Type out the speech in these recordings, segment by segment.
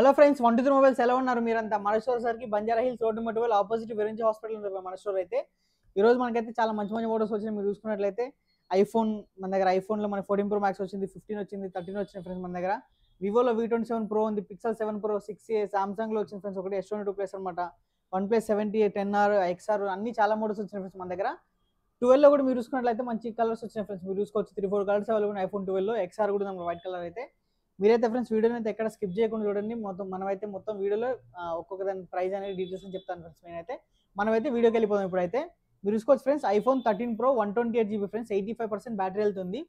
Hello friends, 123 mobiles ఎలా ఉన్నారు మీరంతా? మన స్టోర్ సరికి Banjara hills road number 12 opposite Virinchi hospital ఉంటుంది మన స్టోర్ అయితే. ఈ రోజు మనకైతే చాలా మంచి మంచి మోడల్స్ వచ్చినాయి. మీరు చూసుకున్నట్లయితే ఐఫోన్ మన దగ్గర ఐఫోన్లో మన 14 ప్రో మ్యాక్స్ వచ్చింది, 15 వచ్చింది, 13 వచ్చింది ఫ్రెండ్స్ మన దగ్గర. వివోలో V27 ప్రో ఉంది, పిక్సెల్ 7 ప్రో 6A, సామ్సంగ్లో వచ్చింది ఫ్రెండ్స్ ఒకటి S22 ప్లస్ అనమాట, వన్ ప్లస్ 70, 10R, XR అన్ని చాలా మోడల్స్ వచ్చినాయి ఫ్రెండ్స్ మన దగ్గర. 12లో కూడా మీరు చూసుకున్నట్లయితే మంచి కలర్స్ వచ్చినాయి ఫ్రెండ్స్. మీరు చూసుకోవచ్చు 3-4 కలర్స్ అవైలబుల్ ఉన్నాయి ఐఫోన్ 12లో. XR కూడా ఉంది వైట్ కలర్ అయితే. మీరైతే ఫ్రెండ్స్ వీడియోని అయితే ఎక్కడ స్కిప్ చేయకుండా చూడండి. మనమైతే మొత్తం వీడియోలో ఒక్కొక్క దాని ప్రైస్ అనేది డీటెయిల్స్ అని చెప్తాను ఫ్రెండ్స్. నేనైతే మనమైతే వీడియోకి వెళ్ళిపోదాం. ఇప్పుడైతే మీరు చూసుకోవచ్చు friends, iPhone 13 pro 128GB friends, 85% battery వెళ్తుంది.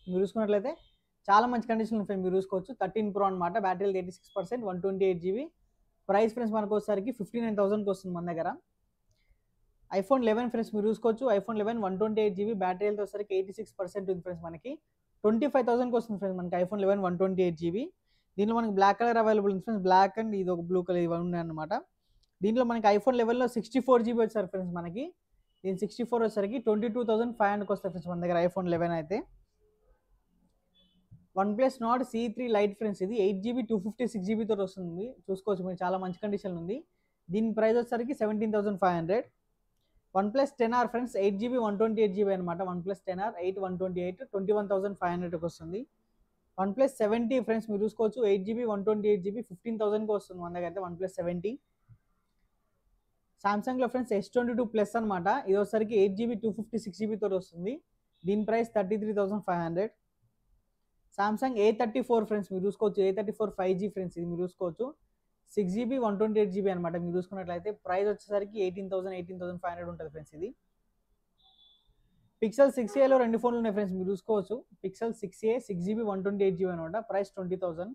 మీరు చూసుకున్నట్లయితే చాలా మంచి కండిషన్ ఫ్రెండ్స్. మీరు చూసుకోవచ్చు 13 ప్రో అనమాట, బ్యాటరీ 86%, 128GB. ప్రైస్ ఫ్రెండ్స్ మనకు వచ్చేసరికి 59,000కి వస్తుంది మన దగ్గర. ఐఫోన్ 11 ఫ్రెండ్స్ మీరు చూసుకోవచ్చు, ఐఫోన్ 11 128GB, బ్యాటరీ హెల్త్ వచ్చేసరికి 86% ఉంది ఫ్రెండ్స్. మనకి 25,000కి వస్తుంది ఫ్రెండ్స్ మనకి ఐఫోన్ 11 128GB. దీనిలో మనకి బ్లాక్ కలర్ అవైలబుల్ ఉంది ఫ్రెండ్స్, బ్లాక్ అండ్ ఇది ఒక బ్లూ కలర్ ఇవి ఉన్నాయి అనమాట. దీంట్లో మనకి ఐఫోన్ 11లో 64GB వచ్చారు ఫ్రెండ్స్ మనకి. దీని 64 వచ్చేసరికి 22,500కి వస్తాయి ఫ్రెండ్స్ మన దగ్గర ఐఫోన్ 11 అయితే. OnePlus Nord C3 Lite friends, ఇది 8GB 256GB తోటి వస్తుంది. చూసుకోవచ్చు మీరు, చాలా మంచి కండిషన్ ఉంది. దీని ప్రైస్ వచ్చేసరికి 17,500. OnePlus 10R friends, 8GB 128GB అనమాట. OnePlus 10R 8 128 21,500కి వస్తుంది. OnePlus 70 ఫ్రెండ్స్ మీరు చూసుకోవచ్చు, 8GB 128GB 15,000కి వస్తుంది మన దగ్గర అయితే OnePlus 70. సామ్సంగ్లో ఫ్రెండ్స్ S22 ప్లస్ అనమాట, ఇది వచ్చేసరికి 8GB 256GB తోటి వస్తుంది. దీని ప్రైస్ 33,500. సామ్సంగ్ A34 ఫ్రెండ్స్ మీరు చూసుకోవచ్చు, A34 5G ఫ్రెండ్స్, ఇది మీరు చూసుకోవచ్చు 6GB 128GB అనమాట. మీరు చూసుకున్నట్లయితే ప్రైస్ వచ్చేసరికి 18,500 ఉంటుంది ఫ్రెండ్స్. ఇది పిక్సెల్ 6Aలో రెండు ఫోన్లు ఉన్నాయి ఫ్రెండ్స్. మీరు చూసుకోవచ్చు పిక్సెల్ 6A 6GB 128GB అనమాట, ప్రైస్ 20,000.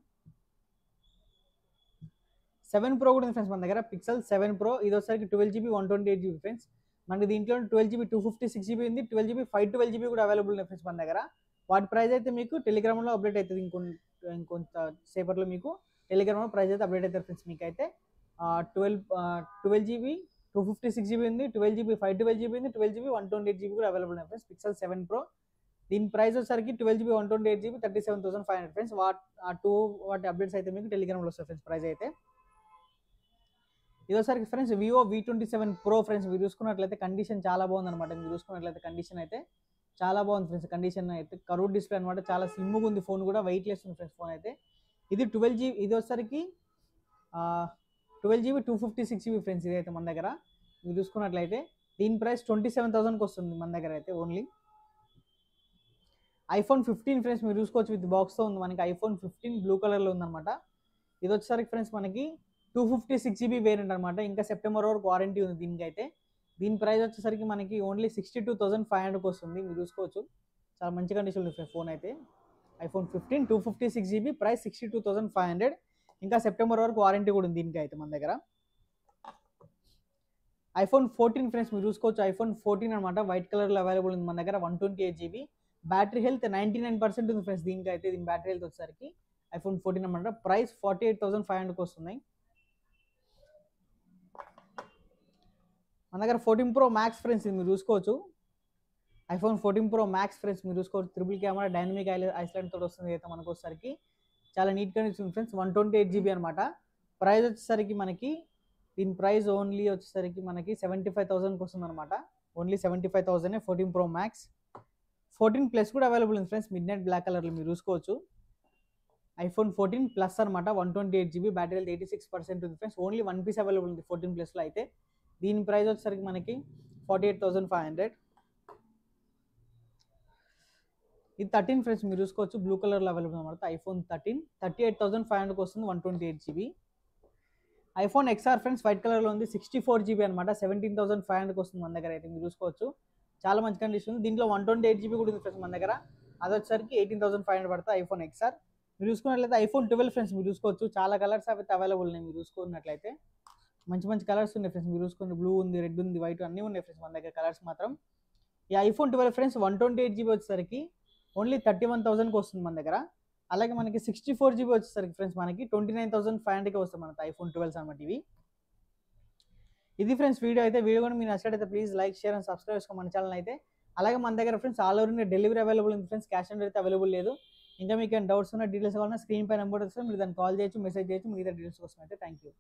7 Pro కూడా ఉంది ఫ్రెండ్స్ మన దగ్గర, పిక్సెల్ 7 Pro, ఇది వచ్చేసరికి 12GB 128GB ఫ్రెండ్స్. మనకి దీంట్లో 12GB 256GB ఉంది, 12GB 512GB కూడా అవైలబుల్ ఉన్నాయి ఫ్రెండ్స్ మన దగ్గర. వాటి ప్రైస్ అయితే మీకు టెలిగ్రామ్లో అప్డేట్ అవుతుంది. ఇంకొంత సేపట్లో మీకు టెలిగ్రామ్లో ప్రైస్ అయితే అప్డేట్ అవుతుంది ఫ్రెండ్స్. మీకు అయితే 12GB 256GB ఉంది, 12GB 512GB ఉంది, 12GB 128GB కూడా అవైలబుల్ ఉన్నాయి ఫ్రెండ్స్. పిక్సెల్ 7 Pro, దీని ప్రైస్ వచ్చేసరికి 12GB 128GB 37,500 ఫ్రెండ్స్. వాటి అప్డేట్స్ అయితే మీకు టెలిగ్రామ్లో వస్తాయి ఫ్రెండ్స్. ప్రైస్ అయితే ఇదోసరికి friends Vivo V27 Pro friends, మీరు చూసుకున్నట్లయితే కండిషన్ చాలా బాగుంది అనమాట. మీరు చూసుకున్నట్లయితే కండిషన్ అయితే చాలా బాగుంది ఫ్రెండ్స్. కండిషన్ అయితే కర్వ్డ్ డిస్ప్లే అనమాట, చాలా స్లిమ్గా ఉంది ఫోన్ కూడా, వెయిట్ లెస్ ఉంది ఫ్రెండ్స్ ఫోన్ అయితే. ఇది 12GB, ఇది వచ్చేసరికి 12GB 256GB ఫ్రెండ్స్. ఇదైతే మన దగ్గర మీరు చూసుకున్నట్లయితే దీని ప్రైస్ 27,000కి వస్తుంది మన దగ్గర అయితే ఓన్లీ. ఐఫోన్ 15 ఫ్రెండ్స్ మీరు చూసుకోవచ్చు, విత్ బాక్స్తో ఉంది మనకి. ఐఫోన్ 15 బ్లూ కలర్లో ఉందన్నమాట. ఇది వచ్చేసరికి ఫ్రెండ్స్ మనకి 256GB వేరియంట్ అనమాట. ఇంకా సెప్టెంబర్ వరకు వారంటీ ఉంది దీనికి అయితే. దీని ప్రైస్ వచ్చేసరికి మనకి ఓన్లీ 62,500కి వస్తుంది. మీరు చూసుకోవచ్చు చాలా మంచి కండిషన్ ఉంది ఫోన్ అయితే. IPhone 15 256GB, price 62,500. ఇంకా సెప్టెంబర్ వరకు వారంటీ కూడా ఉంది దీనికి అయితే మన దగ్గర. ఐఫోన్ 14 ఫ్రెండ్స్ మీరు చూసుకోవచ్చు, ఐఫోన్ 14 అనమాట, వైట్ కలర్లో అవైలబుల్ ఉంది మన దగ్గర. 128GB, బ్యాటరీ హెల్త్ 99% ఉంది ఫ్రెండ్స్ దీనికి అయితే. దీని బ్యాటరీ హెల్త్ వచ్చేసరికి ఐఫోన్ 14 అనమాట, ప్రైస్ 48,500కి వస్తున్నాయి మన దగ్గర. 14 Pro Max ఫ్రెండ్స్, ఇది మీరు చూసుకోవచ్చు, ఐఫోన్ 14 Pro Max ఫ్రెండ్స్ మీరు చూసుకోవచ్చు. ట్రిపుల్ కెమెరా, డైనమిక్ ఐస్లాండ్ తోటి వస్తుంది అయితే మనకు వచ్చేసరికి. చాలా నీట్ కండిషన్ ఫ్రెండ్స్. 128GB అనమాట. ప్రైస్ వచ్చేసరికి మనకి దీని ప్రైస్ ఓన్లీ వచ్చేసరికి మనకి 75,000కి వస్తుంది అనమాట. Only 75,000 14 Pro Max. 14 Plus కూడా అవైలబుల్ ఉంది ఫ్రెండ్స్, మిడ్ నైట్ బ్లాక్ కలర్లో మీరు చూసుకోవచ్చు. ఐఫోన్ 14 Plus అనమాట, 128GB, బ్యాటరీ 86% ఉంది ఫ్రెండ్స్. ఓన్లీ 1 పీస్ అవైలబుల్ ఉంది 14 Plusలో అయితే. దీని ప్రైస్ వచ్చేసరికి మనకి 48,500. ఇది 13 ఫ్రెండ్స్ మీరు చూసుకోవచ్చు, బ్లూ కలర్లో అవైలబుల్ అనమాట. ఐఫోన్ 13 38,500కి వస్తుంది, 128GB. IPhone XR friends, white కలర్లో ఉంది, 64GB అనమాట, 17,500కి వస్తుంది మన దగ్గర అయితే. మీరు చూసుకోవచ్చు చాలా మంచి కండిషన్ ఉంది. దీంట్లో 128GB కూడా ఉంది ఫ్రెండ్స్ మన దగ్గర. అది వచ్చేసరికి 18,500 పడుతుంది ఐఫోన్ XR. మీరు చూసుకున్నట్లయితే ఐఫోన్ 12 ఫ్రెండ్స్ మీరు చూసుకోవచ్చు, చాలా కలర్స్ అయితే అవైలబుల్ ఉన్నాయి. మీరు చూసుకున్నట్లయితే మంచి మంచి కలర్స్ ఉన్నాయి ఫ్రెండ్స్. మీరు చూసుకుంటే బ్లూ ఉంది, రెడ్ ఉంది, వైట్ అన్నీ ఉన్నాయి ఫ్రెండ్స్ మన దగ్గర కలర్స్ మాత్రం. ఈ ఐఫోన్ 12 ఫ్రెండ్స్ 128GB వచ్చేసరికి ఓన్లీ 31,000కి వస్తుంది మన దగ్గర. అలాగే మనకి 64GB వచ్చేసరికి ఫ్రెండ్స్ మనకి 29,500కి వస్తుంది మన ఐఫోన్ 12 అనమాట ఇవి. ఇది ఫ్రెండ్స్ వీడియో అయితే. వీడియో కూడా మీరు నచ్చినట్లయితే please like, share and subscribe చేసుకోండి మన ఛానల్ అయితే. అలాగే మన దగ్గర friends all over India delivery available ఉంది ఫ్రెండ్స్, క్యాష్ ఆన్ డెలివరీ అయితే అవైలబుల్ లేదు. ఇంకా మీకు ఏమైనా డౌట్స్ ఉన్న డీటెయిల్స్ కావాలన్నా స్క్రీన్ పై నెంబర్ వస్తే మీరు దాన్ని కాల్ చేయొచ్చు, మెసేజ్ చేయొచ్చు మిగతా డీటెయిల్స్ కోసం అయితే. Thank you.